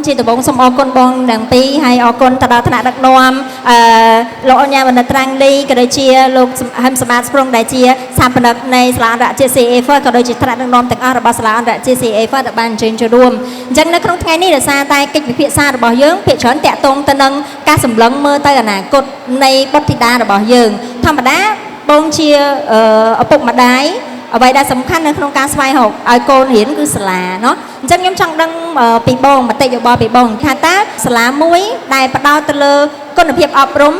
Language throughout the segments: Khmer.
ជាដំបងសូមអរគុណបងទាំងពីរហើយអរគុណទៅដល់ថ្នាក់ដឹកនាំលោកអញ្ញាបណ្ឌិតត្រាំងលីក៏ដូចជាលោកហឹមសម្បត្តិស្រុងដែលជាស្ថាបនិកនៃសាលាអន្តរជាតិ CAF ក៏ដូចជាថ្នាក់ដឹកនាំទាំងអស់របស់សាលាអន្តរជាតិ CAF ដែលបានអញ្ជើញចូលរួមអញ្ចឹងនៅក្នុងថ្ងៃនេះដោយសារតែកិច្ចពិភាក្សារបស់យើងភាគច្រើនតាក់ទងទៅនឹងការសម្លឹងមើលទៅអនាគតនៃបុត្រធីតារបស់យើងធម្មតាបងជាឪពុកម្ដាយអ្វីដែលសំខាន់នៅក្នុងការស្វែងរកឲ្យកូនរៀនគឺសាលាเนาะអញ្ចឹងខ្ញុំចង់ដឹងពីបងមតិយោបល់ពីបងថាតើសាលាមួយដែលផ្ដោតទៅលើគុណភាពអប់រំ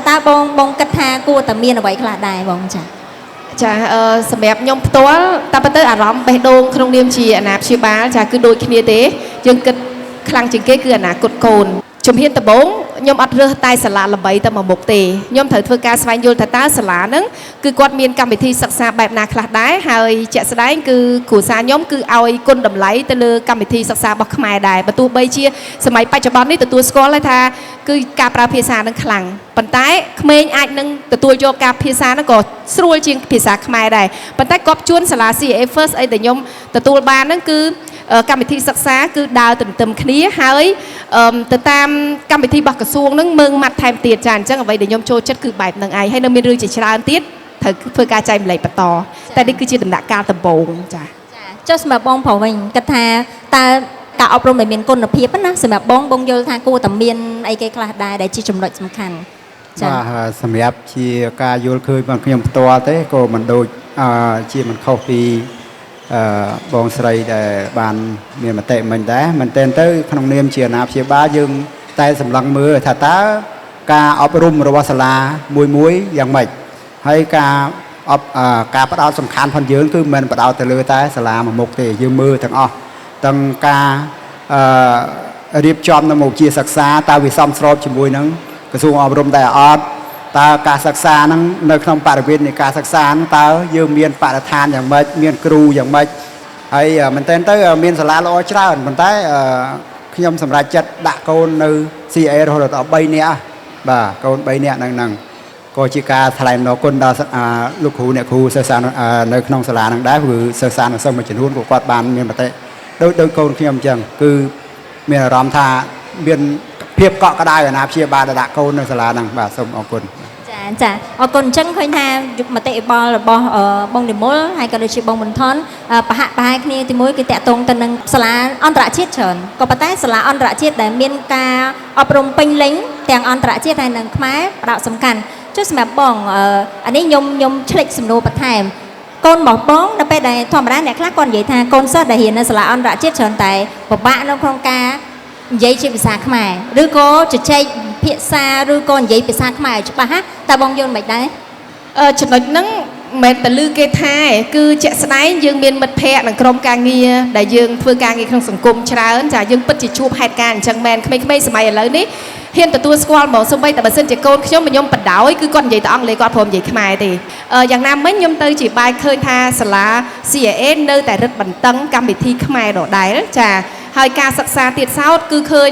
តើបងគិតថាគួរតែមានអ្វីខ្លះដែរបងចាសម្រាប់ខ្ញុំផ្ទាល់តែប៉ុន្តែអារម្មណ៍បេះដូងក្នុងនាមជាអាណាព្យាបាលចាគឺដូចគ្នាទេយើងគិតខ្លាំងជាងគេគឺអនាគតកូនជំហានដំបូងខ្ញុំអត់រើសតែសាលាល្បីតែមួយមុខទេខ្ញុំត្រូវធ្វើការស្វែងយល់ថាតើសាលាហ្នឹងគឺគាត់មានកម្មវិធីសិក្សាបែបណាខ្លះដែរហើយជាក់ស្ដែងគឺគ្រូសាខ្ញុំគឺឲ្យគុណតម្លៃទៅលើកម្មវិធីសិក្សារបស់ខ្មែរដែរបើទោះបីជាសម័យបច្ចុប្បន្ននេះទទួលស្គាល់ហើយថាគឺការប្រើភាសាហ្នឹងខ្លាំងប៉ុន្តែក្មេងអាចនឹងទទួលយកការភាសាហ្នឹងក៏ស្រួលជាងភាសាខ្មែរដែរប៉ុន្តែគាត់ជួនសាលា CAF First អីដែលខ្ញុំទទួលបានហ្នឹងគឺកម្មវិធីសិក្សាគឺដើរទន្ទឹមគ្នាហើយទៅតាមកម្មវិធីរបស់ក្រសួងហ្នឹងមើងម៉ាត់ថែមទៀតចាអញ្ចឹងអ្វីដែលខ្ញុំចូលចិត្តគឺបែបហ្នឹងឯងហើយនៅមានរឿងជាច្រើនទៀតត្រូវធ្វើការចែកម្លែកបន្តតែនេះគឺជាដំណាក់កាលដំបូងចាចុះសម្រាប់បងប្រុសវិញគិតថាតើការអប់រំដែលមានគុណភាពណាសម្រាប់បងយល់ថាគួរតែមានអីគេខ្លះដែរដែលជាចំណុចសំខាន់ចាសម្រាប់ជាការយល់ឃើញរបស់ខ្ញុំផ្ទាល់ទេក៏មិនដូចជាមិនខុសពីបងស្រីដែលបានមានមតិមិញដែរមែនទែនទៅក្នុងនាមជាអាណាព្យាបាលយើងតែសម្លឹងមើលថាតើការអប់រំរបស់សាលាមួយយ៉ាងម៉េចហើយការផ្ដោតសំខាន់ផងយើងគឺមិនផ្ដោតទៅលើតែសាលាមួយមុខទេយើងមើលទាំងអស់ទាំងការរៀបចំនៅមុខជាសិក្សាតើវាសមស្របជាមួយនឹងក្រសួងអប់រំដែរអត់តើការសិក្សាហ្នឹងនៅក្នុងបរិវេណនៃការសិក្សាហ្នឹងតើយើងមានបរិស្ថានយ៉ាងម៉េចមានគ្រូយ៉ាងម៉េចហើយមែនតើទៅមានសាលាល្អច្រើនប៉ុន្តែខ្ញុំសម្រេចចិត្តដាក់កូននៅ CA រហូតដល់3នាក់បាទកូន3នាក់ហ្នឹងក៏ជាការថ្លែងអំណរគុណដល់លោកគ្រូអ្នកគ្រូសិស្សនៅក្នុងសាលាហ្នឹងដែរគឺសិស្សសិស្សមួយចំនួនក៏គាត់បានមានមតិដោយកូនខ្ញុំអញ្ចឹងគឺមានអារម្មណ៍ថាមានភាពកក់ក្ដៅអាណាព្យាបាលដាក់កូននៅសាលាហ្នឹងបាទសូមអរគុណចាអរគុណអញ្ចឹងឃើញថាមតិយោបល់របស់បងនិមលហើយក៏ដូចជាបងបន្ថនប្រហាក់ប្រហែលគ្នាទីមួយគឺតាក់ទងទៅនឹងសាលាអន្តរជាតិច្រើនក៏ប៉ុន្តែសាលាអន្តរជាតិដែលមានការអប់រំពេញលេញទាំងអន្តរជាតិហើយនិងខ្មែរផ្ដោតសំខាន់ចុះសម្រាប់បងអានេះខ្ញុំឆ្លេចសំណួរបន្ថែមកូនរបស់បងនៅពេលដែលធម្មតាអ្នកខ្លះគាត់និយាយថាកូនសិស្សដែលរៀននៅសាលាអន្តរជាតិច្រើនតែពិបាកនៅក្នុងការនិយាយជាភាសាខ្មែរឬក៏ជជែកភាសាឬក៏និយាយភាសាខ្មែរឲ្យច្បាស់តើបងយល់មិនដែរចំណុចហ្នឹងមិនតែលឺគេថាគឺជាក់ស្ដែងយើងមានមិត្តភ័ក្តិនិងក្រុមការងារដែលយើងធ្វើការងារក្នុងសង្គមច្រើនចាយើងពិតជាជួបហេតុការណ៍អញ្ចឹងមែនក្មេងៗសម័យឥឡូវនេះហ៊ានទទួលស្គាល់មកសូម្បីតែបើសិនជាកូនខ្ញុំបដ ாய் គឺគាត់និយាយតែអង់គ្លេសគាត់ព្រមនិយាយខ្មែរទេយ៉ាងណាមិញខ្ញុំទៅជាបាយឃើញថាសាលា CAA នៅតែរឹតបន្តឹងកម្មវិធីខ្មែរដដែលចាហើយការសិក្សាទៀតសោតគឺឃើញ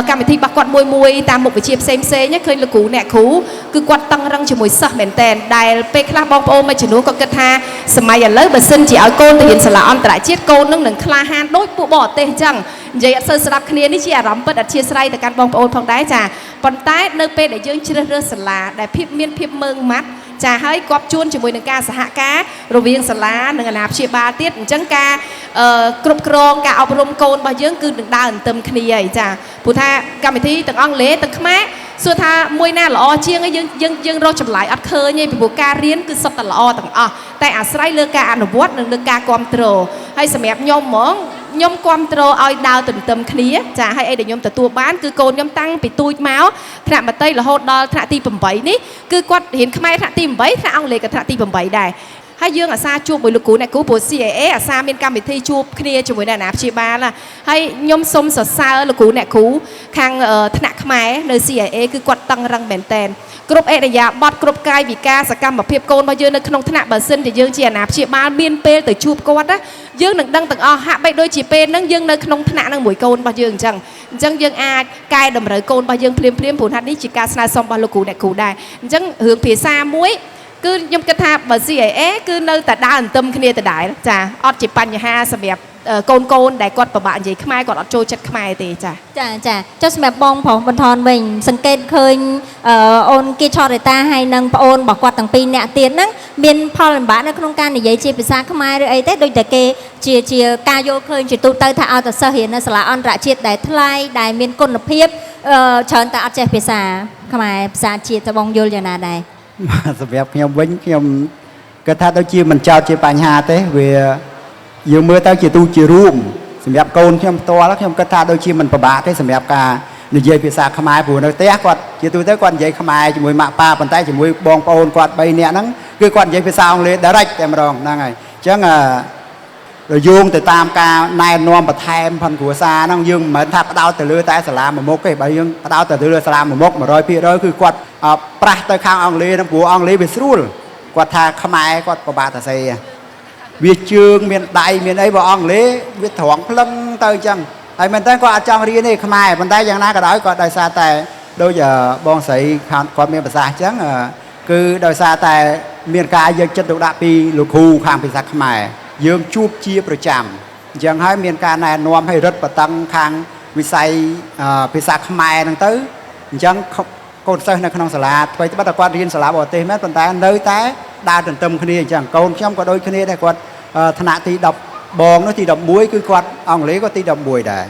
កម្មវិធីរបស់គាត់មួយតាមមុខវិជ្ជាផ្សេងឃើញលោកគ្រូអ្នកគ្រូគឺគាត់តឹងរឹងជាមួយសិស្សមែនតែនដែលពេលខ្លះបងប្អូនមួយចំនួនក៏គិតថាសម័យឥឡូវបើសិនជាឲ្យកូនទៅរៀនសាលាអន្តរជាតិកូននឹងក្លាហានដូចពួកបរទេសអញ្ចឹងនិយាយអត់សូវស្ដាប់គ្នានេះជាអារម្មណ៍ពិតអធិស្ឋានទៅកាន់បងប្អូនផងដែរចាប៉ុន្តែនៅពេលដែលយើងជ្រើសរើសសាលាដែលមានភាពមើងម៉ាត់ចាហើយគាត់ជួនជាមួយនឹងការសហការរវាងសាលានិងអាណាព្យាបាលទៀតអញ្ចឹងការគ្រប់គ្រងការអប់រំកូនរបស់យើងគឺនឹងដើរទន្ទឹមគ្នាហើយចាព្រោះថាកម្មវិធីទាំងអង់គ្លេសទាំងខ្មែរសួរថាមួយណាល្អជាងយើងរកចម្លើយអត់ឃើញទេពីព្រោះការរៀនគឺសុទ្ធតែល្អទាំងអស់តែអាស្រ័យលើការអនុវត្តនិងលើការគ្រប់គ្រងហើយសម្រាប់ខ្ញុំហ្មងខ្ញុំគ្រប់គ្រងឲ្យដើរទន្ទឹមគ្នាចាហើយអីដែលខ្ញុំទទួលបានគឺកូនខ្ញុំតាំងពីទូចមកថ្នាក់មត្តេយ្យរហូតដល់ថ្នាក់ទី8នេះគឺគាត់រៀនខ្មែរថ្នាក់ទី8ថ្នាក់អង់គ្លេសក៏ថ្នាក់ទី8ដែរហើយយើងអាសាជួបមួយលោកគ្រូអ្នកគ្រូព្រោះ CAA អាសាមានកម្មវិធីជួបគ្នាជាមួយនឹងអាណាព្យាបាលហើយខ្ញុំសូមសរសើរលោកគ្រូអ្នកគ្រូខាងថ្នាក់ខ្មែរនៅ CAA គឺគាត់តឹងរឹងមែនតែនគ្រប់អេរយាប័តគ្រប់កាយវិការសកម្មភាពកូនរបស់យើងនៅក្នុងថ្នាក់បើសិនជាយើងជាអាណាព្យាបាលមានពេលទៅជួបគាត់ណាយើងនឹងដឹងទាំងអស់ហាក់បីដូចជាពេលហ្នឹងយើងនៅក្នុងថ្នាក់ហ្នឹងមួយកូនរបស់យើងអញ្ចឹងយើងអាចកែតម្រូវកូនរបស់យើងភ្លាមព្រោះថានេះជាការស្នើសុំរបស់លោកគ្រូអ្នកគ្រូដែរអញ្ចឹងរឿងភាសាមួយគឺខ្ញុំគិតថាបើ CAA គឺនៅតែដើរទន្ទឹមគ្នាដដែលចាអត់ជាបញ្ហាសម្រាប់ កូនដែលគាត់ពិបាកនិយាយខ្មែរគាត់អត់ចូលចិត្តខ្មែរទេចា ចាចុះសម្រាប់បងប្រុសបន្ថនវិញសង្កេតឃើញអូនគេឆរតាហើយនឹងប្អូនរបស់គាត់ទាំងពីរនាក់ទៀតហ្នឹងមានផលលំបាកនៅក្នុងការនិយាយជាភាសាខ្មែរឬអីទេដូចតែគេជាការយល់ឃើញជាទូទៅថាឲ្យតែសិស្សរៀននៅសាលាអន្តរជាតិដែលថ្លៃដែលមានគុណភាពច្រើនតែអត់ចេះភាសាខ្មែរភាសាជាតិតើបងយល់យ៉ាងណាដែរ សម្រាប់ខ្ញុំវិញខ្ញុំគិតថាដូចជាមិនចោតជាបញ្ហាទេវាយើងមើលទៅជាទូជារួមសម្រាប់កូនខ្ញុំផ្ទាល់ខ្ញុំគិតថាដូចជាមិនពិបាកទេសម្រាប់ការនិយាយភាសាខ្មែរព្រោះនៅផ្ទះគាត់ជាទូទៅគាត់និយាយខ្មែរជាមួយម៉ាក់ប៉ាប៉ុន្តែជាមួយបងប្អូនគាត់3នាក់ហ្នឹងគឺគាត់និយាយភាសាអង់គ្លេស direct តែម្ដងហ្នឹងហើយអញ្ចឹងយោងទៅតាមការណែនាំបន្ថែមផងគ្រួសារហ្នឹងយើងមិនមែនថាផ្ដោតទៅលើតែសាលាមួយមុខទេបើយើងផ្ដោតទៅលើសាលាមួយមុខ 100% គឺគាត់ប្រាស់ទៅខាងអង់គ្លេសហ្នឹងព្រោះអង់គ្លេសវាស្រួលគាត់ថាខ្មែរគាត់ពិបាកតែសេវាជើងមានដៃមានអីបើអង់គ្លេសវាត្រង់ផ្លឹងទៅអញ្ចឹងហើយមែនតើគាត់អត់ចង់រៀនទេខ្មែរប៉ុន្តែយ៉ាងណាក៏ដោយគាត់ដោយសារតែដូចបងស្រីគាត់មានប្រសាសន៍អញ្ចឹងគឺដោយសារតែមានការយកចិត្តទុកដាក់ពីលោកគ្រូខាងភាសាខ្មែរយើងជួបជាប្រចាំអញ្ចឹងហើយមានការណែនាំឲ្យរឹតបន្តឹងខាងវិស័យភាសាខ្មែរហ្នឹងទៅអញ្ចឹងកូនសិស្សនៅក្នុងសាលាថ្មីត្បិតតែគាត់រៀនសាលាបរទេសមែនប៉ុន្តែនៅតែដើរទន្ទឹមគ្នាអញ្ចឹងកូនខ្ញុំក៏ដូចគ្នាដែរគាត់ថ្នាក់ទី10បងនោះទី11គឺគាត់អង់គ្លេសក៏ទី11ដែរ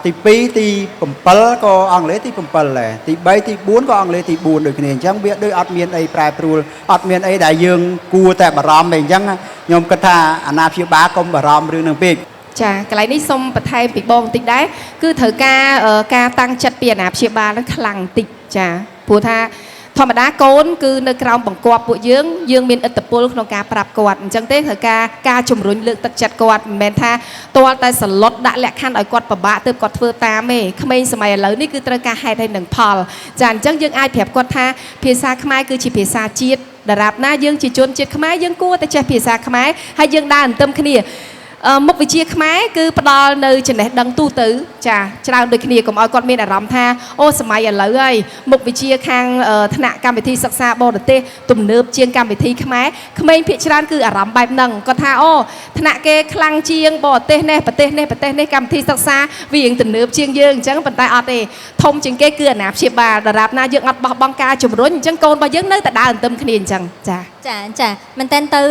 ទី2ទី7ក៏អង់គ្លេសទី7ដែរទី3ទី4ក៏អង់គ្លេសទី4ដូចគ្នាអញ្ចឹងវាដូចអត់មានអីប្រែប្រួលអត់មានអីដែលយើងគួរតែបារម្ភទេអញ្ចឹងខ្ញុំគិតថាអាណាព្យាបាលកុំបារម្ភរឿងនឹងពេក ចាកន្លែងនេះសូមបន្ថែមពីបងបន្តិចដែរគឺត្រូវការតាំងចិត្តពីអាណាព្យាបាលនឹងខ្លាំងបន្តិចចាព្រោះថាធម្មតាកូនគឺនៅក្រោមបង្គាប់ពួកយើងមានឥទ្ធិពលក្នុងការប្រាប់គាត់អញ្ចឹងទេត្រូវការជំរុញលើកទឹកចិត្តគាត់មិនមែនថាទាល់តែសន្លត់ដាក់លក្ខខណ្ឌឲ្យគាត់ពិបាកទើបគាត់ធ្វើតាមទេក្មេងសម័យឥឡូវនេះគឺត្រូវការហេតុហើយនឹងផលចាអញ្ចឹងយើងអាចប្រាប់គាត់ថាភាសាខ្មែរគឺជាភាសាជាតិដរាបណាយើងជាជនជាតិខ្មែរយើងគួរតែចេះភាសាខ្មែរហើយយើងដើរទន្ទឹមគ្នា មុខវិជ្ជាខ្មែរគឺផ្ដល់នៅចំណេះដឹងទូទៅចាច្រើនដូចគ្នាកុំឲ្យគាត់មានអារម្មណ៍ថាអូសម័យឥឡូវហើយមុខវិជ្ជាខាងថ្នាក់កម្មវិធីសិក្សាបរទេសទំនើបជាងកម្មវិធីខ្មែរក្មេងភាគច្រើនគឺអារម្មណ៍បែបហ្នឹងគាត់ថាអូថ្នាក់គេខ្លាំងជាងបរទេសនេះប្រទេសនេះកម្មវិធីសិក្សាវារៀងទំនើបជាងយើងអញ្ចឹងប៉ុន្តែអត់ទេធំជាងគេគឺអាណាព្យាបាលដរាបណាយើងអត់បោះបង់ការជំរុញអញ្ចឹងកូនរបស់យើងនៅតែដើរទន្ទឹមគ្នាអញ្ចឹងចាមែនតើទៅ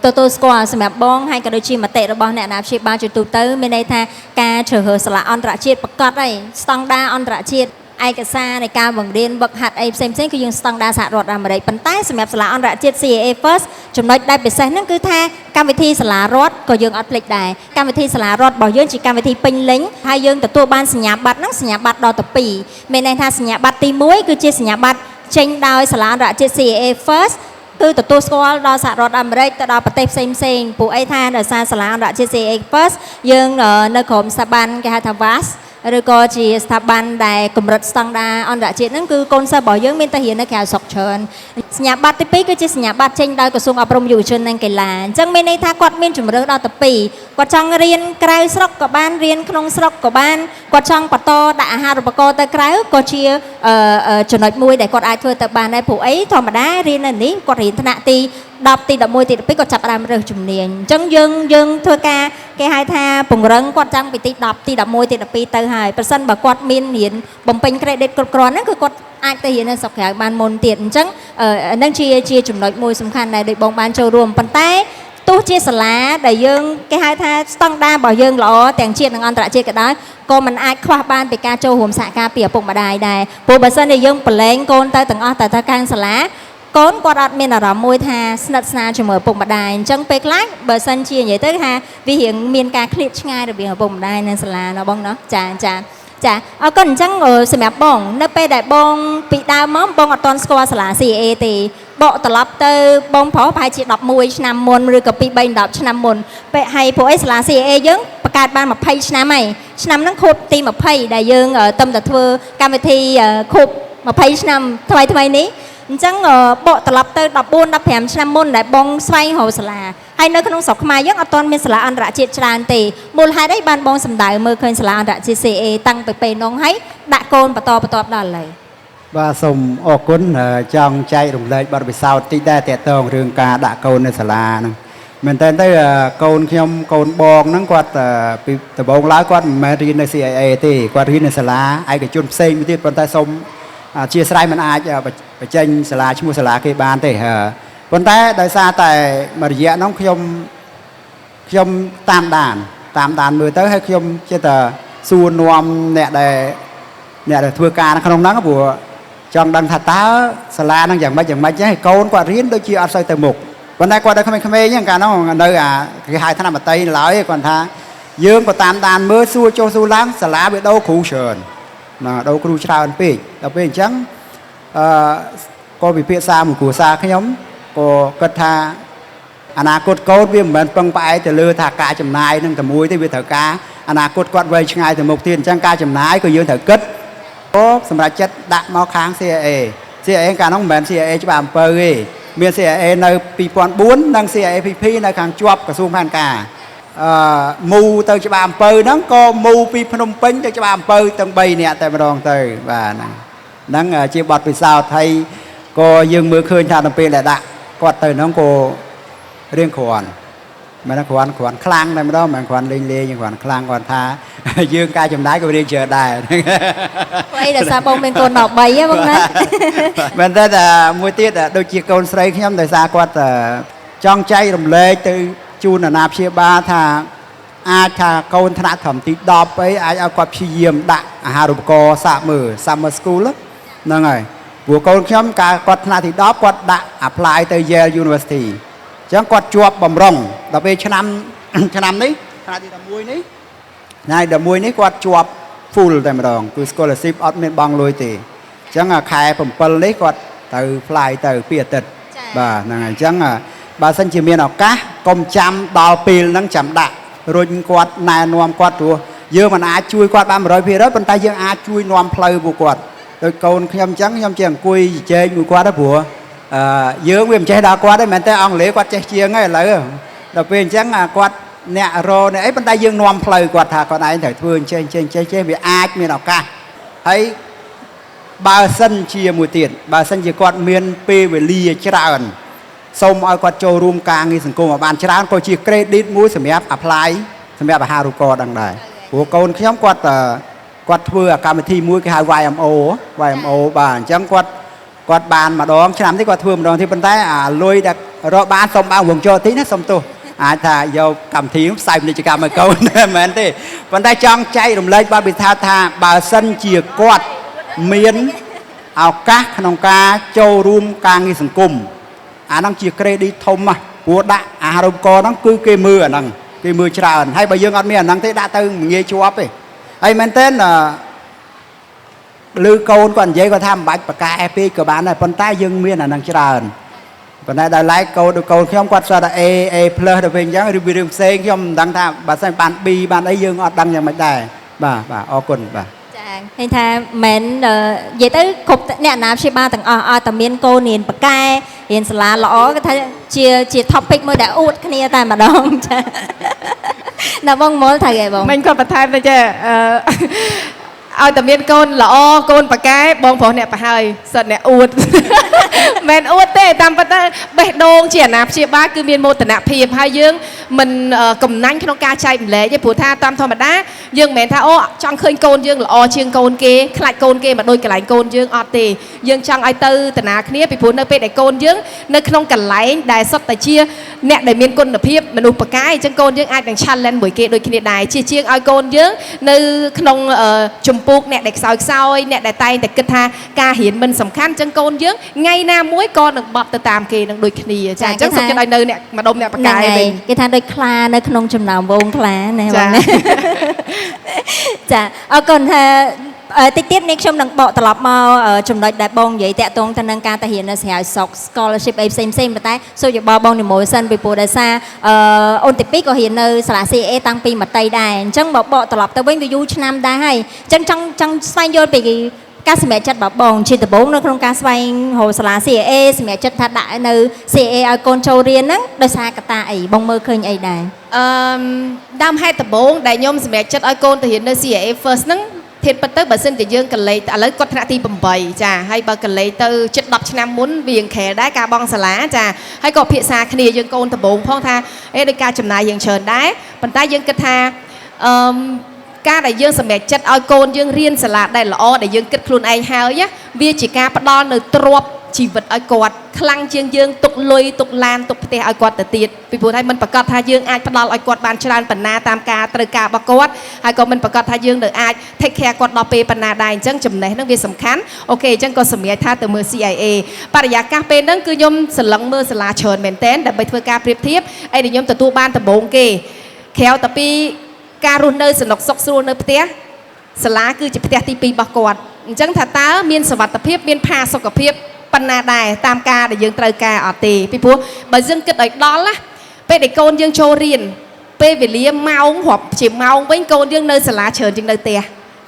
ទទួលស្គាល់សម្រាប់បងហើយក៏ដូចជាមតិរបស់អ្នកអាណាព្យាបាលជាទូទៅមានន័យថាការជ្រើសរើសសាលាអន្តរជាតិប្រកបហើយស្តង់ដារអន្តរជាតិឯកសារនៃការបង្រៀនវឹកហាត់អីផ្សេងៗគឺយើងស្តង់ដារសហរដ្ឋអាមេរិកប៉ុន្តែសម្រាប់សាលាអន្តរជាតិ CAA First ចំណុចដែលពិសេសហ្នឹងគឺថាកម្មវិធីសាលារដ្ឋក៏យើងអត់ភ្លេចដែរកម្មវិធីសាលារដ្ឋរបស់យើងជាកម្មវិធីពេញលេញហើយយើងទទួលបានសញ្ញាបត្រហ្នឹងសញ្ញាបត្រដល់ទៅ2មានន័យថាសញ្ញាបត្រទី1គឺជាសញ្ញាបត្រចេញដោយសាលាអន្តរជាតិ CAA First គឺទទួលស្គាល់ដល់សហរដ្ឋអាមេរិកទៅដល់ប្រទេសផ្សេងពួកអីថាដោយសារសាលាអន្តរជាតិ CAA First យើងនៅក្រុមស្ថាប័នគេហៅថា VAS ឬក៏ជាស្ថាប័នដែលកម្រិតស្តង់ដារអន្តរជាតិហ្នឹងគឺកូនសិស្សរបស់យើងមានតែរៀននៅក្រៅស្រុកច្រើនសញ្ញាបត្រទី2គឺជាសញ្ញាបត្រចេញដោយក្រសួងអប់រំយុវជននិងកីឡាអញ្ចឹងមានន័យថាគាត់មានជំរឿនដល់ទៅ2គាត់ចង់រៀនក្រៅស្រុកក៏បានរៀនក្នុងស្រុកក៏បានគាត់ចង់បន្តដាក់អាហារូបករណ៍ទៅក្រៅក៏ជាចំណុចមួយដែលគាត់អាចធ្វើទៅបានដែរព្រោះអីធម្មតារៀននៅនេះគាត់រៀនថ្នាក់ទី10ទី11ទី12គាត់ចាប់ផ្ដើមរើសជំនាញអញ្ចឹងយើងធ្វើការគេហៅថាពង្រឹងគាត់ចាំងពីទី10ទី11ទី12ទៅហើយប្រសិនបើគាត់មានរៀនបំពេញ credit គ្រប់គ្រាន់ហ្នឹងគឺគាត់អាចទៅរៀននៅស្រុកក្រៅបានមុនទៀតអញ្ចឹងហ្នឹងជាចំណុចមួយសំខាន់ដែលដូចបងបានចូលរួមប៉ុន្តែទោះជាសាលាដែលយើងគេហៅថាស្តង់ដាររបស់យើងល្អទាំងជាតិនិងអន្តរជាតិក៏ដោយក៏មិនអាចខ្វះបានពីការចូលរួមសហការពីឪពុកម្ដាយដែរព្រោះបើសិនជាយើងប្រឡែងកូនទៅទាំងអស់ទៅខាងសាលាកូនគាត់អត់មានអារម្មណ៍មួយថាស្និទ្ធស្នាលជាមួយឪពុកម្ដាយអញ្ចឹងពេលខ្លះបើសិនជានិយាយទៅថាវារៀងមានការឃ្លាតឆ្ងាយរវាងឪពុកម្ដាយនិងសាលាណាបងណាចាអរគុណអញ្ចឹងសម្រាប់បងនៅពេលដែលបងពីដើមមកបងអត់ទាន់ស្គាល់សាលា CAA ទេបកត្រឡប់ទៅបងប្រុសប្រហែលជា11ឆ្នាំមុនឬក៏2 3 10ឆ្នាំមុនពេលហើយព្រោះអីសាលា CAA យើងបង្កើតបាន20ឆ្នាំហើយឆ្នាំហ្នឹងខួបទី20ដែលយើងតឹមតែធ្វើកម្មវិធីខួប20ឆ្នាំថ្មីនេះអញ្ចឹងបកត្រឡប់ទៅ14 15ឆ្នាំមុនដែលបងស្វែងរកសាលាហើយនៅក្នុងស្រុកខ្មែរយើងអត់ទាន់មានសាលាអន្តរជាតិច្រើនទេមូលហេតុអីបានបងសម្ដៅមើលឃើញសាលាអន្តរជាតិ CAA តាំងពីពេលនោះហើយដាក់កូនបន្តដល់ឥឡូវបាទសូមអរគុណចង់ចែករំលែកបទពិសោធន៍តិចដែរតកតងរឿងការដាក់កូននៅសាលាហ្នឹង មែនតើទៅកូនខ្ញុំកូនបងហ្នឹងគាត់ពីដំបូងឡើយគាត់មិនមែនរៀននៅ CIA ទេគាត់រៀននៅសាលាឯកជនផ្សេងមួយទៀតប៉ុន្តែសូមអធិស្ឋានមិនអាចបញ្ចេញសាលាឈ្មោះសាលាគេបានទេប៉ុន្តែដោយសារតែមួយរយៈហ្នឹងខ្ញុំតាមដានមើលទៅហើយខ្ញុំចិត្តតែសួរនាំអ្នកដែលធ្វើការនៅក្នុងហ្នឹងព្រោះចង់ដឹងថាតើសាលាហ្នឹងយ៉ាងម៉េចចឹងហើយកូនគាត់រៀនដូចជាអត់សូវទៅមុខប៉ុន្តែគាត់នៅក្មេងៗហ្នឹងកាលនោះនៅគេហៅថ្នាក់បតីឡើយគាត់ថាយើងក៏តាមដានមើលសួរចុះសួរឡើងសាលាវាដូរគ្រូច្រើនណាដូរគ្រូច្រើនពេកដល់ពេលអញ្ចឹងក៏ពិភាក្សាមួយគ្រួសារខ្ញុំក៏គិតថាអនាគតកូនវាមិនមែនពឹងផ្អែកទៅលើថាការចំណាយនឹងតែមួយទេវាត្រូវការអនាគតគាត់វែងឆ្ងាយទៅមុខទៀតអញ្ចឹងការចំណាយក៏យើងត្រូវគិតសម្រាប់ចិត្តដាក់មកខាង CIA កាលនោះមិនមែន CIA ច្បាប់អំពើទេមាន CIA នៅ2004និង CIAPP នៅខាងជាប់ក្រសួងផែនការមូទៅច្បាប់អំពើហ្នឹងក៏មូពីភ្នំពេញទៅច្បាប់អំពើទាំង3នាក់តែម្ដងទៅបាទហ្នឹងជាបទពិសោធន៍ហើយក៏យើងមើលឃើញថាដល់ពេលដែលដាក់គាត់ទៅហ្នឹងក៏រៀងគ្រាន់មិនថាគ្រាន់ខ្លាំងតែម្ដងមិនគ្រាន់លេងគ្រាន់ខ្លាំងគាត់ថាយើងការចំណាយក៏រៀងច្រើនដែរអីដែលសារបងមានកូន13ហ៎បងណាមែនតែមួយទៀតដូចជាកូនស្រីខ្ញុំដោយសារគាត់ចង់ចែករំលែកទៅជូនអាណាព្យាបាលថាអាចថាកូនថ្នាក់ត្រឹមទី10អីអាចឲ្យគាត់ព្យាយាមដាក់អាហារូបករណ៍សាកមើល Summer School ហ្នឹងហើយព្រោះកូនខ្ញុំកាលគាត់ថ្នាក់ទី10គាត់ដាក់ apply ទៅ Yale University អញ្ចឹងគាត់ជាប់បំរុងដល់ពេលឆ្នាំនេះថ្នាក់ទី11នេះថ្ងៃ11នេះគាត់ជាប់ full តែម្ដងគឺ scholarship អត់មានបង់លុយទេអញ្ចឹងខែ7នេះគាត់ទៅ fly ទៅពីអាទិត្យបាទហ្នឹងហើយអញ្ចឹងបើសិនជាមានឱកាសកុំចាំដល់ពេលហ្នឹងចាំដាក់រុញគាត់ណែនាំគាត់ព្រោះយើងមិនអាចជួយគាត់បាន 100% ប៉ុន្តែយើងអាចជួយនាំផ្លូវពួកគាត់ដោយកូនខ្ញុំអញ្ចឹងខ្ញុំចេះអង្គុយជជែកមួយគាត់ទៅព្រោះយើងវាមិនចេះដល់គាត់ទេមិនមែនទេអង់គ្លេសគាត់ចេះជាងហើយឥឡូវដល់ពេលអញ្ចឹងគាត់អ្នករអ្នកអីប៉ុន្តែយើងនាំផ្លូវគាត់ថាគាត់ឯងត្រូវធ្វើអញ្ចេះវាអាចមានឱកាសហើយបើសិនជាមួយទៀតបើសិនជាគាត់មានពេលវេលាច្រើនសូមឲ្យគាត់ចូលរួមការងារសង្គមឲ្យបានច្រើនក៏ជា credit មួយសម្រាប់ apply សម្រាប់អាហារូបករណ៍ដឹងដែរព្រោះកូនខ្ញុំគាត់ធ្វើកម្មវិធីមួយគេហៅ YMO បាទអញ្ចឹងគាត់បានម្ដងឆ្នាំនេះគាត់ធ្វើម្ដងទៀតប៉ុន្តែអាលុយដែលរកបានសុំបើវងចូលទីណាសុំទោសអាចថាយកកម្មវិធីផ្សាយពាណិជ្ជកម្មឲ្យកូនមិនមែនទេប៉ុន្តែចង់ចែករំលែកបទពិសោធន៍ថាបើសិនជាគាត់មានឱកាសក្នុងការចូលរួមការងារសង្គមអាហ្នឹងជា credit ធំណាស់ព្រោះដាក់អាហារូបករណ៍ហ្នឹងគឺគេមើលអាហ្នឹងគេមើលច្រើនហើយបើយើងអត់មានអាហ្នឹងទេដាក់ទៅងាយជាប់ទេហើយមែនតើឬកូនគាត់និយាយគាត់ថាមិនបាច់បកាអេពេកក៏បានដែរប៉ុន្តែយើងមានអាហ្នឹងច្រើនប៉ុន្តែដល់ឡែកកូនខ្ញុំគាត់ស្គាល់ថា A+ ដល់ពេលអញ្ចឹងឬវារឿងផ្សេងខ្ញុំមិនដឹងថាបើសិនបាន B បានអីយើងអត់ដឹងយ៉ាងម៉េចដែរបាទអរគុណបាទចាឃើញថាមិននិយាយទៅគ្រប់អ្នកអាណាព្យាបាលទាំងអស់ឲ្យតែមានកូនរៀនបកែរៀនសាលាល្អគេថាជា topic មួយដែលអួតគ្នាតែម្ដងចាដល់បងមុលថាគេបងមិញគាត់បន្ថែមទៅចាឲ្យតែមានកូនល្អកូនប៉ាកែបងប្រុសអ្នកប្រហើយសិតអ្នកអួតមិនអួតទេតាមពិតទៅបេះដូងជាអាណាព្យាបាលគឺមានមោទនភាពហើយយើងមិនកំណាញ់ក្នុងការចែកម្លែកទេព្រោះថាតាមធម្មតាយើងមិនមែនថាអូចង់ឃើញកូនយើងល្អជាងកូនគេខ្លាចកូនគេមកដូចកន្លែងកូនយើងអត់ទេយើងចង់ឲ្យទៅតាណាគ្នាពីព្រោះនៅពេលដែលកូនយើងនៅក្នុងកន្លែងដែលសុទ្ធតែជាអ្នកដែលមានគុណភាពមនុស្សប៉ាកែអញ្ចឹងកូនយើងអាចនឹង challenge មួយគេដូចគ្នាដែរជាជាងឲ្យកូនយើងនៅក្នុងចំពោះអ្នកដែលខ្សោយអ្នកដែលតែងតែគិតថាការរៀនមិនសំខាន់អញ្ចឹងកូនយើងថ្ងៃណាមួយក៏នឹងបត់ទៅតាមគេនឹងដូចគ្នាចាអញ្ចឹងសុំចិត្តឲ្យនៅអ្នកម្ដុំអ្នកបកាយវិញគេថាដូចខ្លានៅក្នុងចំណោមវងខ្លាណាបងណាចាអរគុណថាតិចទៀតនេះខ្ញុំនឹងបកត្រឡប់មកចំណុចដែលបងនិយាយតាក់ទងទៅនឹងការទៅរៀននៅស្រាវស្រុក scholarship អីផ្សេងប៉ុន្តែសូមយោបល់បងនិមលសិនពីព្រោះដោយសារអូនទី2ក៏រៀននៅសាលា CA តាំងពីមត្តេយ្យដែរអញ្ចឹងបកត្រឡប់ទៅវិញវាយូរឆ្នាំដែរហើយអញ្ចឹងចង់ស្វែងយល់ពីការសម្រេចចិត្តរបស់បងជាដំបូងនៅក្នុងការស្វែងរកសាលា CA សម្រេចចិត្តថាដាក់នៅ CA ឲ្យកូនចូលរៀនហ្នឹងដោយសារកត្តាអីបងមើលឃើញអីដែរដើមហេតុដំបូងដែលខ្ញុំសម្រេចចិត្តឲ្យកូនទៅរៀននៅ CA first ហ្នឹង ធាតពិតទៅបើសិនជាយើងកលេសឥឡូវគាត់ថ្នាក់ទី8ចាហើយបើកលេសទៅជិត10ឆ្នាំមុនវាខែដែរការបងសាលាចាហើយក៏ភាសាគ្នាយើងកូនដំបងផងថាដោយការចំណាយយើងច្រើនដែរប៉ុន្តែយើងគិតថាការដែលយើងសម្រេចចិត្តឲ្យកូនយើងរៀនសាលាដែលល្អដែលយើងគិតខ្លួនឯងហើយវាជាការផ្ដល់នៅទ្រព្យជីវិតឲ្យគាត់ខ្លាំងជាងយើងទុកលុយទុកឡានទុកផ្ទះឲ្យគាត់ទៅទៀតពីព្រោះថាមិនប្រកាសថាយើងអាចផ្ដល់ឲ្យគាត់បានច្រើនប៉ុណ្ណាតាមការត្រូវការរបស់គាត់ហើយក៏មិនប្រកាសថាយើងនៅអាច take care គាត់ដល់ពេលប៉ុណ្ណាដែរអញ្ចឹងចំណេះហ្នឹងវាសំខាន់អូខេអញ្ចឹងក៏សម្រាប់ថាទៅមើល CIA បរិយាកាសពេលហ្នឹងគឺខ្ញុំសន្លឹងមើលសាលាច្រើនមែនតើដើម្បីធ្វើការប្រៀបធៀបអីដែលខ្ញុំទទួលបានដំបូងគេក្រៅតែពីការរស់នៅសនុកសុខស្រួលនៅផ្ទះសាលាគឺជាផ្ទះទី2របស់គាត់អញ្ចឹងថាតើមានសុវត្ថិភាពមានផាសុកភាពប៉ុណ្ណាដែរតាមការដែលយើងត្រូវការអត់ទេពីព្រោះបើយើងគិតឲ្យដល់ណាពេលដែលកូនយើងចូលរៀនពេលវេលាម៉ោងរាប់ជាម៉ោងវិញកូនយើងនៅសាលាច្រើនជាងនៅផ្ទះ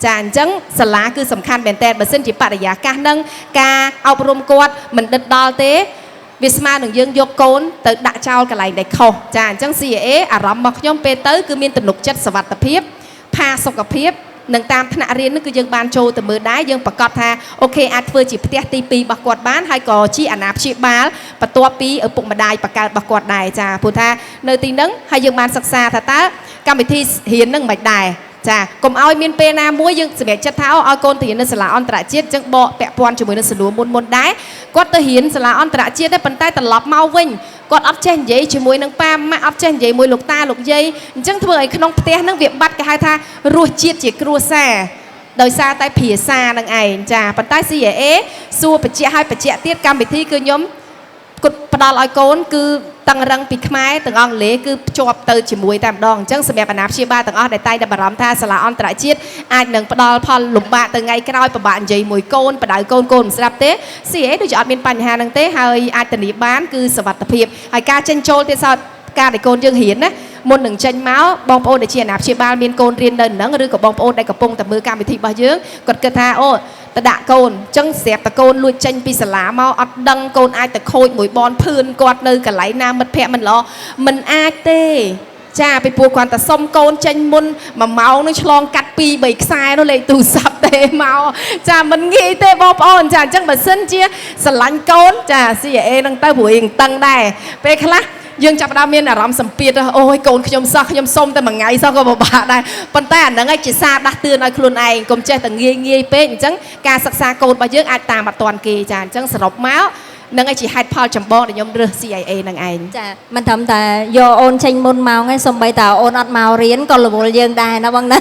ចាអញ្ចឹងសាលាគឺសំខាន់មែនតើបើសិនជាបរិយាកាសនឹងការអប់រំគាត់មិនដិតដល់ទេវាស្មើនឹងយើងយកកូនទៅដាក់ចោលកន្លែងដែលខុសចាអញ្ចឹង CIA អារម្មណ៍របស់ខ្ញុំពេលទៅគឺមានទំនុកចិត្តសុវត្ថិភាពផាសុខភាពនឹងតាមថ្នាក់រៀននេះគឺយើងបានចូលទៅមើលដែរយើងប្រកាសថាអូខេអាចធ្វើជាផ្ទះទី2របស់គាត់បានហើយក៏ជាអាណាព្យាបាលបន្ទាប់ពីឪពុកម្ដាយបង្កើតរបស់គាត់ដែរចាព្រោះថានៅទីហ្នឹងហើយយើងបានសិក្សាថាតើកម្មវិធីរៀនហ្នឹងមិនដែរចាកុំឲ្យមានពេលណាមួយយើងសម្រេចចិត្តថាឲ្យកូនទៅរៀននៅសាលាអន្តរជាតិអញ្ចឹងបកពាក់ព័ន្ធជាមួយនឹងសំណួរមុនដែរគាត់ទៅរៀនសាលាអន្តរជាតិដែរប៉ុន្តែត្រឡប់មកវិញគាត់អត់ចេះនិយាយជាមួយនឹងប៉ាម៉ាក់អត់ចេះនិយាយមួយលោកតាលោកយាយអញ្ចឹងធ្វើឲ្យក្នុងផ្ទះហ្នឹងវាបាត់គេហៅថារសជាតិជាគ្រួសារដោយសារតែភាសានឹងឯងចាប៉ុន្តែ CIA សួរបញ្ជាក់ឲ្យបញ្ជាក់ទៀតកម្មវិធីគឺខ្ញុំគាត់ផ្ដល់ឲ្យកូនគឺតឹងរឹងពីខ្មែរទាំងអង់គ្លេសគឺភ្ជាប់ទៅជាមួយតែម្ដងអញ្ចឹងសម្រាប់អាណាព្យាបាលទាំងអស់ដែលតែងតែបារម្ភថាសាលាអន្តរជាតិអាចនឹងផ្ដល់ផលលំបាកទៅថ្ងៃក្រោយពិបាកនិយាយមួយកូនបដៅកូនមិនស្ដាប់ទេ CA ដូចជាអត់មានបញ្ហាហ្នឹងទេហើយអាចធានាបានគឺសុវត្ថិភាពហើយការចេញចូលទៀតសោតការដែលកូនយើងរៀនណាមុននឹងចេញមកបងប្អូនដែលជាអាណាព្យាបាលមានកូនរៀននៅហ្នឹងឬក៏បងប្អូនដែលកំពុងតែមើលកម្មវិធីរបស់យើងគាត់គិតថាអូទៅដាក់កូនអញ្ចឹងស្រាប់តែកូនលួចចេញពីសាលាមកអត់ដឹងកូនអាចទៅខូចមួយបនភឿនគាត់នៅកន្លែងណាមិត្តភ័ក្តិមិនល្អមិនអាចទេចាពីព្រោះគាត់តែសុំកូនចេញមុន1ម៉ោងនឹងឆ្លងកាត់2 3ខ្សែនោះលេខទូរស័ព្ទទេមកចាមិនងាយទេបងប្អូនចាអញ្ចឹងបើសិនជាស្រឡាញ់កូនចា CIA នឹងទៅព្រួយនឹងតឹងដែរពេលខ្លះយើងចាប់ផ្ដើមមានអារម្មណ៍សម្ពាធអូយកូនខ្ញុំសោះខ្ញុំសុំតែមួយថ្ងៃសោះក៏ពិបាកដែរប៉ុន្តែអាហ្នឹងឯងជាសារដាស់តឿនឲ្យខ្លួនឯងកុំចេះតែងាយពេកអញ្ចឹងការសិក្សាកូនរបស់យើងអាចតាមអត់ទាន់គេចាអញ្ចឹងសរុបមកនឹងឯងជាហេតុផលចម្បងដែលខ្ញុំរើស CIA នឹងឯងចាមិនត្រឹមតែយកអូនចេញមុនមកឯងសំបីតាអូនអត់មករៀនក៏រវល់យើងដែរណាបងណា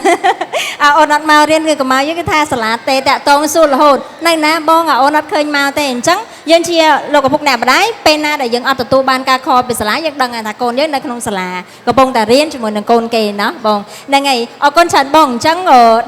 អូនអត់មករៀនគឺកម្មាយើងគឺថាសាលាទេតាក់តងសួររហូតនៅណាបងអូនអត់ឃើញមកទេអញ្ចឹងយើងជាលោកឪពុកម្ដាយពេលណាដែលយើងអត់ទទួលបានការខលពីសាលាយើងដឹងថាកូនយើងនៅក្នុងសាលាកំពុងតែរៀនជាមួយនឹងកូនគេណាបងហ្នឹងហើយអរគុណច្រើនបងអញ្ចឹង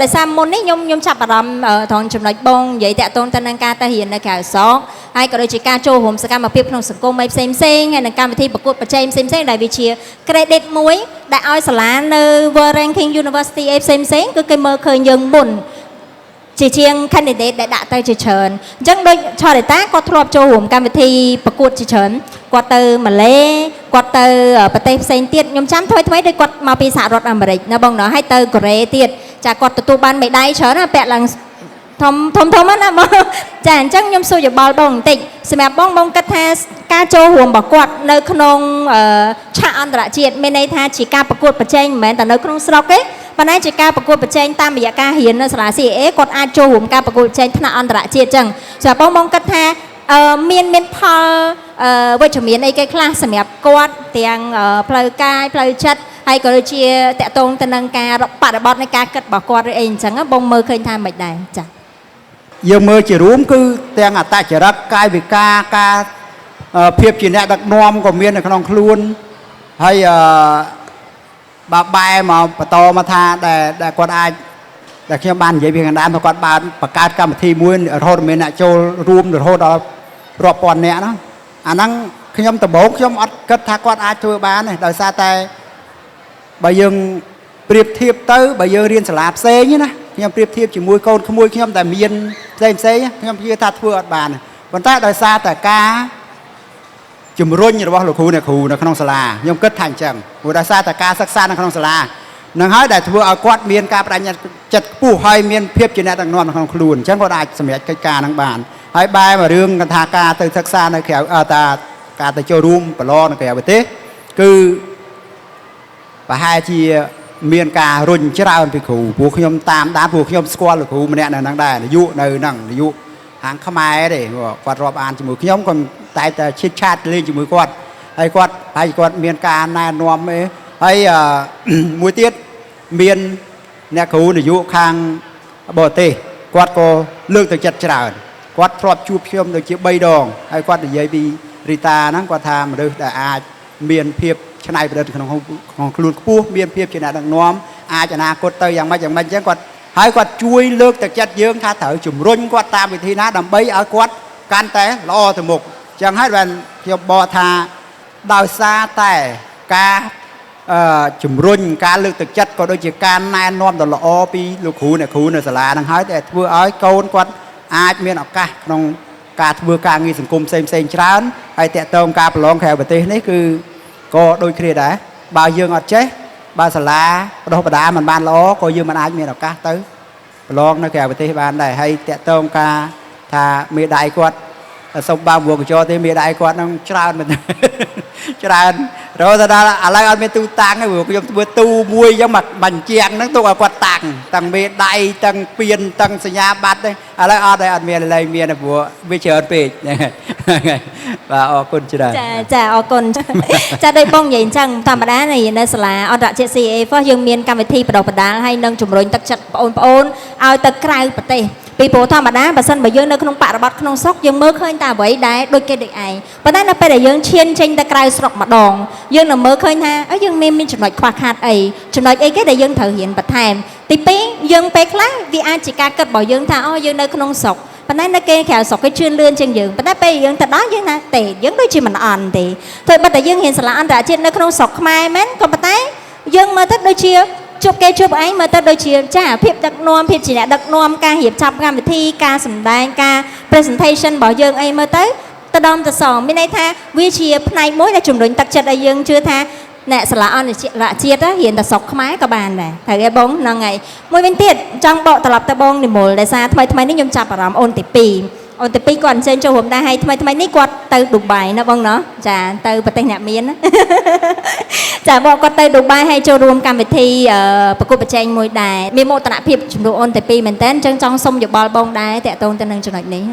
ដោយសារមុននេះខ្ញុំចាប់អារម្មណ៍ត្រង់ចំណុចបងនិយាយតាក់ទងទៅនឹងការទៅរៀននៅក្រៅស្រុកហើយក៏ដូចជាការចូលរួមសកម្មភាពក្នុងសង្គមផ្សេងហើយនឹងកម្មវិធីប្រកួតប្រជែងផ្សេងដែលវាជា credit មួយដែលឲ្យសាលានៅ World Ranking University ផ្សេងគឺគេមើលឃើញយើងមុនជាជាង candidate ដែលដាក់ទៅជាច្រើនអញ្ចឹងដូចឆរតាគាត់ធ្លាប់ចូលរួមកម្មវិធីប្រកួតជាច្រើនគាត់ទៅម៉ាឡេគាត់ទៅប្រទេសផ្សេងទៀតខ្ញុំចាំថ្មីដូចគាត់មកពីសហរដ្ឋអាមេរិកណាបងណោះហើយទៅកូរ៉េទៀតចាគាត់ទទួលបានមេដាយច្រើនណាពាក់ឡើងធំណាបងចាអញ្ចឹងខ្ញុំសួរយោបល់បងបន្តិចសម្រាប់បងគិតថាការចូលរួមរបស់គាត់នៅក្នុងឆាកអន្តរជាតិមានន័យថាជាការប្រកួតប្រជែងមិនមែនតែនៅក្នុងស្រុកទេប៉ុន្តែជាការប្រកួតប្រជែងតាមរយៈការរៀននៅសាលា CA គាត់អាចចូលរួមការប្រកួតប្រជែងថ្នាក់អន្តរជាតិអញ្ចឹងសម្រាប់បងគិតថាមានផលវិជ្ជមានអីគេខ្លះសម្រាប់គាត់ទាំងផ្លូវកាយផ្លូវចិត្តហើយក៏ដូចជាតកតងទៅនឹងការបប្រតិបត្តិនៃការគិតរបស់គាត់ឬអីអញ្ចឹងបងមើលឃើញថាមិនដែរចា៎យើងមើលជារួមគឺទាំងអត្តចរិតកាយវិការការភាពជាអ្នកដឹកនាំក៏មាននៅក្នុងខ្លួនហើយបើបែរមកបន្តមកថាដែលគាត់អាចដែលខ្ញុំបាននិយាយពីខាងដើមថាគាត់បានបង្កើតកម្មវិធីមួយរហូតមានអ្នកចូលរួមរហូតដល់រាប់ពាន់នាក់ណាអាហ្នឹងខ្ញុំដំបូងខ្ញុំអត់គិតថាគាត់អាចធ្វើបានទេដោយសារតែបើយើងប្រៀបធៀបទៅបើយើងរៀនសាលាផ្សេងណាខ្ញុំប្រៀបធៀបជាមួយកូនក្មួយខ្ញុំតែមានផ្សេងខ្ញុំជឿថាធ្វើអត់បានប៉ុន្តែដោយសារតែការជំរុញរបស់លោកគ្រូអ្នកគ្រូនៅក្នុងសាលាខ្ញុំគិតថាអញ្ចឹងព្រោះដោយសារតែការសិក្សានៅក្នុងសាលា នឹងហើយដែលធ្វើឲ្យគាត់មានការបដិញ្ញាចិត្តខ្ពស់ហើយមានភាពជាអ្នកដឹកនាំក្នុងខ្លួនអញ្ចឹងគាត់អាចសម្រេចកិច្ចការនឹងបានហើយបែរមករឿងកថាការទៅសិក្សានៅក្រៅការទៅចូលរួមប្រឡងនៅក្រៅប្រទេសគឺប្រហែលជាមានការរុញច្រើនពីគ្រូព្រោះខ្ញុំតាមដានព្រោះខ្ញុំស្គាល់លោកគ្រូម្នាក់នៅហ្នឹងដែរនាយកនៅហ្នឹងនាយកហាងខ្មែរទេគាត់រាប់អានជាមួយខ្ញុំក៏តែឈិតឆាតលេងជាមួយគាត់ហើយគាត់ហើយគាត់មានការណែនាំអីហើយមួយទៀតមានអ្នកគ្រូនាយកខាងបរទេសគាត់ក៏លើកទឹកចិត្តច្រើនគាត់ធ្លាប់ជួបខ្ញុំដូចជា3ដងហើយគាត់និយាយពីរីតាហ្នឹងគាត់ថាមនុស្សដែលអាចមានភាពច្នៃប្រឌិតក្នុងខ្លួនខ្ពស់មានភាពជាអ្នកដឹកនាំអាចអនាគតទៅយ៉ាងម៉េចអញ្ចឹងគាត់ហើយគាត់ជួយលើកទឹកចិត្តយើងថាត្រូវជំរុញគាត់តាមវិធីណាដើម្បីឲ្យគាត់កាន់តែល្អទៅមុខអញ្ចឹងហើយបានខ្ញុំបកថាដោយសារតែការជំរុញការលើកទឹកចិត្តក៏ដូចជាការណែនាំដ៏ល្អពីលោកគ្រូអ្នកគ្រូនៅសាលាហ្នឹងហើយតែធ្វើឲ្យកូនគាត់អាចមានឱកាសក្នុងការធ្វើការងារសង្គមផ្សេងច្រើនហើយតកតងការប្រឡងក្រៅប្រទេសនេះគឺក៏ដូចគ្នាដែរបើយើងអត់ចេះបើសាលាបដិបដាមិនបានល្អក៏យើងមិនអាចមានឱកាសទៅប្រឡងនៅក្រៅប្រទេសបានដែរហើយតកតងការថាមេដៃគាត់សុំបើវងកញ្ចក់ទេមេដៃគាត់នឹងច្រើនមែនច្រើនរហូតដល់ឥឡូវអត់មានទូតាំងទេព្រោះខ្ញុំធ្វើទូមួយអញ្ចឹងមកបញ្ជាក់ហ្នឹងទុកឲ្យគាត់តាំងទាំងមេដៃទាំងពៀនទាំងសញ្ញាបត្រទេឥឡូវអត់ទេអត់មានឡើយមានព្រោះវាច្រើនពេកហ្នឹងហើយបាទអរគុណច្រើនចាអរគុណចាដោយបងនិយាយអញ្ចឹងធម្មតានៅសាលាអន្តរជាតិ CA First យើងមានកម្មវិធីបណ្ដុះបណ្ដាលហើយនឹងជំរុញទឹកចិត្តបងប្អូនឲ្យទៅក្រៅប្រទេសពីព្រោះធម្មតាបើសិនបើយើងនៅក្នុងបរិបទក្នុងស្រុកយើងមើលឃើញតែអ្វីដែលដូចគេដូចឯងប៉ុន្តែនៅពេលដែលយើងឈានចេញទៅក្រៅស្រុកម្ដងយើងនឹងមើលឃើញថាយើងមានចំណុចខ្វះខាតអីចំណុចអីគេដែលយើងត្រូវរៀនបន្ថែមទី2យើងពេលខ្លះវាអាចជាការគិតរបស់យើងថាយើងនៅក្នុងស្រុកប៉ុន្តែនៅគេក្រៅស្រុកគេជឿនលឿនជាងយើងប៉ុន្តែពេលយើងទៅដល់យើងថាទេយើងដូចជាមិនអន់ទេធ្វើបើតែយើងរៀនសាលាអន្តរជាតិនៅក្នុងស្រុកខ្មែរមែនក៏ប៉ុន្តែយើងមើលទៅដូចជាជប់គេជប់ឯងមើលទៅដូចជាចាភាពដឹកនាំភាពជាអ្នកដឹកនាំការរៀបចំកម្មវិធីការសម្ដែងការ presentation របស់យើងអីមើលទៅដំទៅសងមានន័យថាវាជាផ្នែកមួយដែលជំរុញទឹកចិត្តឲ្យយើងជឿថាអ្នកសាលាអន្តរជាតិរៀនតែស្រុកខ្មែរក៏បានដែរត្រូវទេបងហ្នឹងហើយមួយវិញទៀតចង់បកត្រឡប់ទៅបងនិមលដោយសារថ្មីនេះខ្ញុំចាប់អារម្មណ៍អូនទី2គាត់អញ្ជើញចូលរួមដែរហើយថ្មីនេះគាត់ទៅឌូបៃណាបងណោះចាទៅប្រទេសអ្នកមានចាបងគាត់ទៅឌូបៃហើយចូលរួមកម្មវិធីប្រកួតប្រជែងមួយដែរមានមោទនភាពជំនួសអូនទី2មែនតើអញ្ចឹងចង់សុំយោបល់បងដែរតាក់ទងទៅនឹងចំណុចនេះ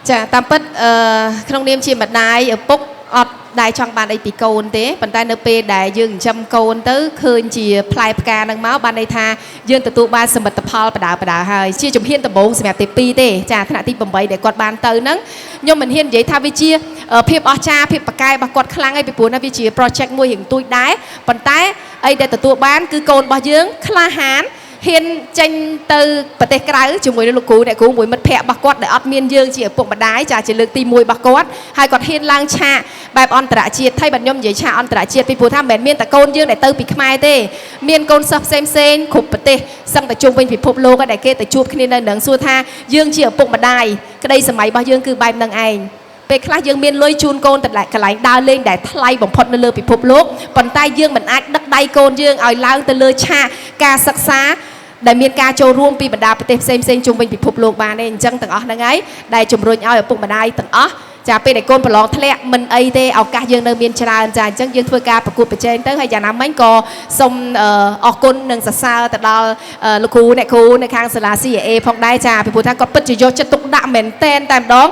ចាតាមពិតក្នុងនាមជាម្ដាយឪពុកអត់ដែលចង់បានអីពីកូនទេប៉ុន្តែនៅពេលដែលយើងចិញ្ចឹមកូនទៅឃើញជាផ្លែផ្កានឹងមកបានន័យថាយើងទទួលបានសមិទ្ធផលបដាហើយជាជំហានដំបូងសម្រាប់ទី2ទេចាថ្នាក់ទី8ដែលគាត់បានទៅហ្នឹងខ្ញុំមិនហ៊ាននិយាយថាវាជាភាពអស្ចារ្យភាពប្រកែករបស់គាត់ខ្លាំងឯងពីព្រោះណាវាជា project មួយរៀងទួយដែរប៉ុន្តែអីដែលទទួលបានគឺកូនរបស់យើងក្លាហានហ៊ានចេញទៅប្រទេសក្រៅជាមួយនឹងលោកគ្រូអ្នកគ្រូមួយមិត្តភ័ក្តិរបស់គាត់ដែលអត់មានយើងជាឪពុកម្ដាយចាជាលើកទី1របស់គាត់ហើយគាត់ហ៊ានឡើងឆាកបែបអន្តរជាតិហើយបាទខ្ញុំនិយាយឆាកអន្តរជាតិពីព្រោះថាមិនមែនមានតែកូនយើងដែលទៅពីខ្មែរទេមានកូនសិស្សផ្សេងគ្រប់ប្រទេសសឹងតែជុំវិញពិភពលោកដែលគេទៅជួបគ្នានៅនឹងសួរថាយើងជាឪពុកម្ដាយក្តីសម័យរបស់យើងគឺបែបហ្នឹងឯងពេលខ្លះយើងមានលុយជូនកូនទៅកន្លែងដើរលេងដែលថ្លៃបំផុតនៅលើពិភពលោកប៉ុន្តែយើងមិនអាចដឹកដៃកូនយើងឲ្យឡើងទៅលើឆាកការសិក្សាដែលមានការចូលរួមពីបណ្ដាប្រទេសផ្សេងជុំវិញពិភពលោកបានទេអញ្ចឹងទាំងអស់ហ្នឹងហើយដែលជំរុញឲ្យឪពុកម្ដាយទាំងអស់ចាពេលដែលកូនប្រឡងធ្លាក់មិនអីទេឱកាសយើងនៅមានច្រើនចាអញ្ចឹងយើងធ្វើការប្រកួតប្រជែងទៅហើយយ៉ាងណាមិញក៏សូមអរគុណនិងសរសើរទៅដល់លោកគ្រូអ្នកគ្រូនៅខាងសាលា CAA ផងដែរចាពីព្រោះថាគាត់ពិតជាយកចិត្តទុកដាក់មែនតែម្ដង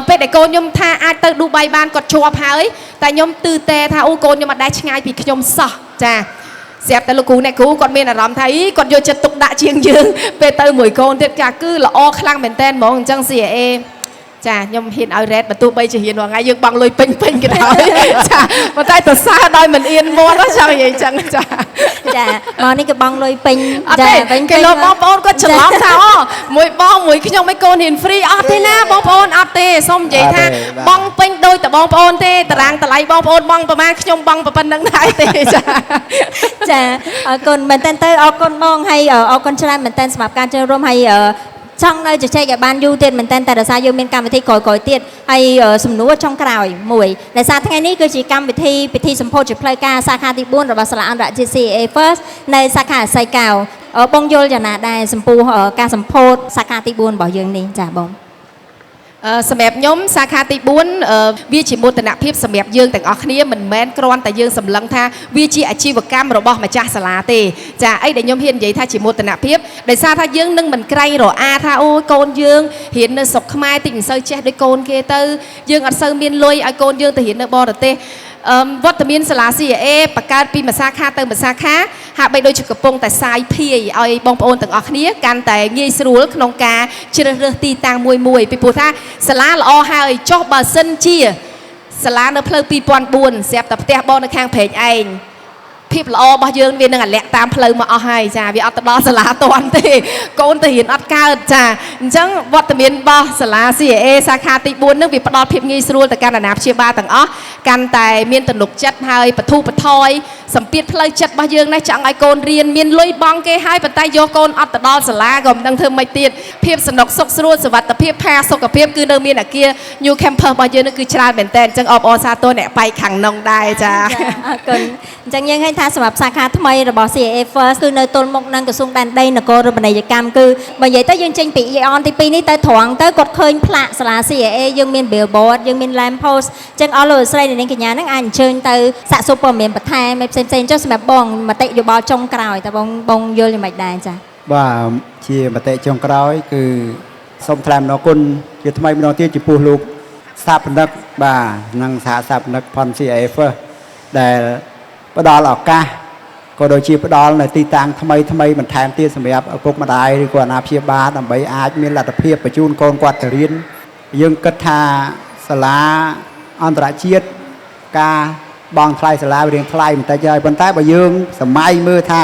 ពេលដែលកូនខ្ញុំថាអាចទៅឌូបៃបានគាត់ជាប់ហើយតែខ្ញុំទឺតែថាអូកូនខ្ញុំអត់ដែរឆ្ងាយពីខ្ញុំសោះចាស្រាប់តែលោកគ្រូអ្នកគ្រូគាត់មានអារម្មណ៍ថាគាត់យកចិត្តទុកដាក់ជាងយើងពេលទៅមួយកូនទៀតចាគឺល្អខ្លាំងមែនតែហ្មងអញ្ចឹង CAA ចាខ្ញុំហ៊ានឲ្យ rate បើទោះបីជាហ៊ានរាល់ថ្ងៃយើងបង់លុយពេញក៏ដោយចាប៉ុន្តែទៅសើដោយមិនអៀនមាត់ចង់និយាយអញ្ចឹងចាមកនេះក៏បង់លុយពេញចាវិញគេលោកបងប្អូនគាត់ច្រឡំថាមួយបងមួយខ្ញុំឲ្យកូនហ៊ាន free អត់ទេណាបងប្អូនអត់ទេសូមនិយាយថាបង់ពេញដូចតែបងប្អូនទេតារាងតម្លៃបងប្អូនបង់ប្រហែលខ្ញុំបង់ប៉ុណ្្នឹងដែរទេចាអរគុណមែនតើទៅអរគុណបងហើយអរគុណច្រើនមែនតើសម្រាប់ការចូលរួមហើយ ចង់នៅជជែកឲ្យបានយូរទៀតមែនតើតែដោយសារយើងមានកម្មវិធីក្រោយៗទៀតហើយសំណួរចុងក្រោយមួយដោយសារថ្ងៃនេះគឺជាកម្មវិធីពិធីសម្ពោធជាផ្លូវការសាខាទី4របស់សាលាអន្តរជាតិ CAA First នៅសាខាអាស័យកៅបងយល់យ៉ាងណាដែរចំពោះការសម្ពោធសាខាទី4របស់យើងនេះចាបងសម្រាប់ខ្ញុំសាខាទី4វាជាមោទនភាពសម្រាប់យើងទាំងអស់គ្នាមិនមែនគ្រាន់តែយើងសម្លឹងថាវាជាអាជីវកម្មរបស់ម្ចាស់សាលាទេចាអីដែលខ្ញុំហ៊ាននិយាយថាជាមោទនភាពដោយសារថាយើងនឹងមិនក្រែងរអាថាអូយកូនយើងរៀននៅស្រុកខ្មែរតិចមិនសូវចេះដូចកូនគេទៅយើងអត់សូវមានលុយឲ្យកូនយើងទៅរៀននៅបរទេសវត្តមានសាលា CAA បង្កើតពីមួយសាខាទៅមួយសាខាហាក់បីដូចជាកំពុងតែសាយភាយឲ្យបងប្អូនទាំងអស់គ្នាកាន់តែងាយស្រួលក្នុងការជ្រើសរើសទីតាំងមួយពីព្រោះថាសាលាល្អហើយចុះបើសិនជាសាលានៅផ្លូវ2004ស្រាប់តែផ្ទះបងនៅខាងព្រែកឯងភាពល្អរបស់យើងវានឹងអាលាក់តាមផ្លូវមកអស់ហើយចាវាអត់ទៅដល់សាលាតន់ទេកូនទៅរៀនអត់កើតចាអញ្ចឹងវត្តមានរបស់សាលា CAA សាខាទី4នឹងវាផ្ដល់ភាពងាយស្រួលទៅកាន់អាណាព្យាបាលទាំងអស់កាន់តែមានទំនុកចិត្តហើយបធូរបថយសម្ពាធផ្លូវចិត្តរបស់យើងនេះចង់ឲ្យកូនរៀនមានលុយបង់គេហើយប៉ុន្តែយកកូនអត់ទៅដល់សាលាក៏មិនដឹងធ្វើម៉េចទៀតភាពសនុកសុខស្រួលសុវត្ថិភាពផាសុខភាពគឺនៅមានអាគារ New Campus របស់យើងនឹងគឺច្រើនមែនតើអញ្ចឹងអបអរសាទរអ្នកបែកខាងក្នុងដែរចាអរគុណអញ្ចឹងយើងឃើញថាសម្រាប់សាខាថ្មីរបស់ CAA First គឺនៅទល់មុខនឹងក្រសួងដែនដីនគររូបនីយកម្មគឺបើនិយាយទៅយើងចេញពី EON ទី2នេះទៅត្រង់ទៅគាត់ឃើញផ្លាកសាលា CAA យើងមាន billboard យើងមាន lamp post អញ្ចឹងអស់លោកស្រីនាងកញ្ញានឹងអាចអញ្ជើញទៅសាកសួរព័ត៌មានបន្ថែមផ្សេងៗចុះសម្រាប់បងមតិយោបល់ចុងក្រោយតើបងយល់យ៉ាងម៉េចដែរចា៎បាទជាមតិចុងក្រោយគឺសូមថ្លែងអំណរគុណជាថ្មីម្ដងទៀតចំពោះលោកស្ថាបនិកបាទនិងសហស្ថាបនិកផន CAA First ដែលផ្ដល់ឱកាសក៏ដូចជាផ្ដល់នៅទីតាំងថ្មីបន្ថែមទៀតសម្រាប់ឪពុកម្ដាយឬក៏អាណាព្យាបាលដើម្បីអាចមានលទ្ធភាពបញ្ជូនកូនគាត់ទៅរៀនយើងគិតថាសាលាអន្តរជាតិការបង់ថ្លៃសាលារៀនថ្លៃបន្តិចហើយប៉ុន្តែបើយើងសម័យមើលថា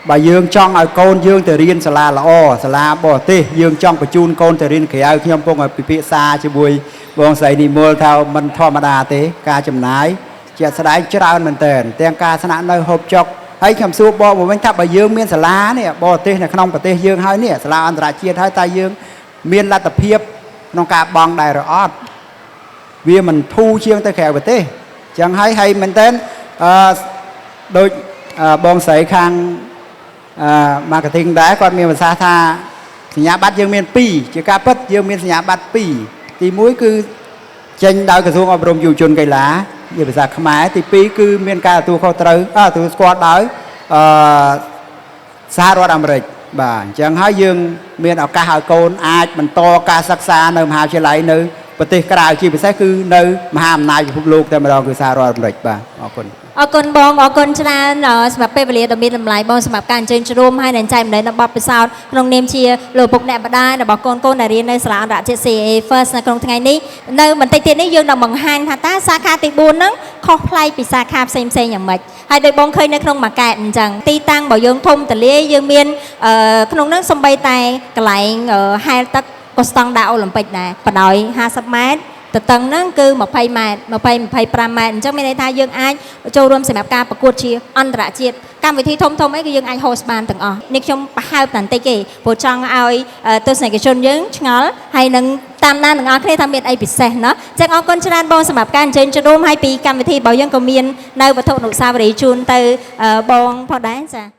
បើយើងចង់ឲ្យកូនយើងទៅរៀនសាលាល្អសាលាបរទេសយើងចង់បញ្ជូនកូនទៅរៀនក្រៅខ្ញុំពងឲ្យពិភាក្សាជាមួយបងស្រីនិមលថាមិនធម្មតាទេការចំណាយជាស្ដែងច្រើនមែនទែនទាំងការស្នាក់នៅហូបចុកហើយខ្ញុំសួរបងវិញថាបើយើងមានសាលានេះបរទេសនៅក្នុងប្រទេសយើងហើយនេះសាលាអន្តរជាតិហើយតើយើងមានលទ្ធភាពក្នុងការបង់ដែរឬអត់វាមិនធូរជាងទៅក្រៅប្រទេសអញ្ចឹងហើយមែនទែនដូចបងស្រីខាងmarketing ដែរគាត់មានប្រសាសន៍ថាសញ្ញាបត្រយើងមាន2ជាការពិតយើងមានសញ្ញាបត្រ2ទី1គឺចេញដោយក្រសួងអប់រំយុវជនកីឡាជាភាសាខ្មែរទី2គឺមានការទទួលខុសត្រូវទទួលស្គាល់ដោយសហរដ្ឋអាមេរិកបាទអញ្ចឹងហើយយើងមានឱកាសឲ្យកូនអាចបន្តការសិក្សានៅមហាវិទ្យាល័យនៅប្រទេសក្រៅជាពិសេសគឺនៅមហាអំណាចពិភពលោកតែម្ដងគឺសហរដ្ឋអាមេរិកបាទអរគុណអរគុណបងអរគុណច្រើនសម្រាប់ពេលវេលាដ៏មានតម្លៃបងសម្រាប់ការអញ្ជើញជួបហើយនឹងចែកម្លែកនៅបទពិសោធន៍ក្នុងនាមជាលោកពុកអ្នកម្ដាយរបស់កូនដែលរៀននៅសាលាអន្តរជាតិ CAA First នៅក្នុងថ្ងៃនេះនៅបន្តិចទៀតនេះយើងនឹងបង្ហាញថាតើសាខាទី4ហ្នឹងខុសប្លែកពីសាខាផ្សេងយ៉ាងម៉េចហើយដោយបងឃើញនៅក្នុងម៉ាកែតអញ្ចឹងទីតាំងរបស់យើងធំទលាយយើងមានក្នុងហ្នឹងសំបីតែកន្លែងហែលទឹកក៏ស្តង់ដារអូឡ িম্প ិកដែរបដោយ50 ម៉ែត្រទទឹងហ្នឹងគឺ20 ម៉ែត្រ25 ម៉ែត្រអញ្ចឹងមានន័យថាយើងអាចចូលរួមសម្រាប់ការប្រកួតជាអន្តរជាតិកម្មវិធីធំអីគឺយើងអាច host បានទាំងអស់នេះខ្ញុំបង្ហើបតែបន្តិចទេព្រោះចង់ឲ្យទស្សនិកជនយើងឆ្ងល់ហើយនឹងតាមដានទាំងអស់គ្នាថាមានអីពិសេសណាអញ្ចឹងអរគុណច្រើនបងសម្រាប់ការអញ្ជើញចូលរួមហើយពីកម្មវិធីរបស់យើងក៏មាននៅវត្ថុអនុស្សាវរីយ៍ជូនទៅបងផងដែរចា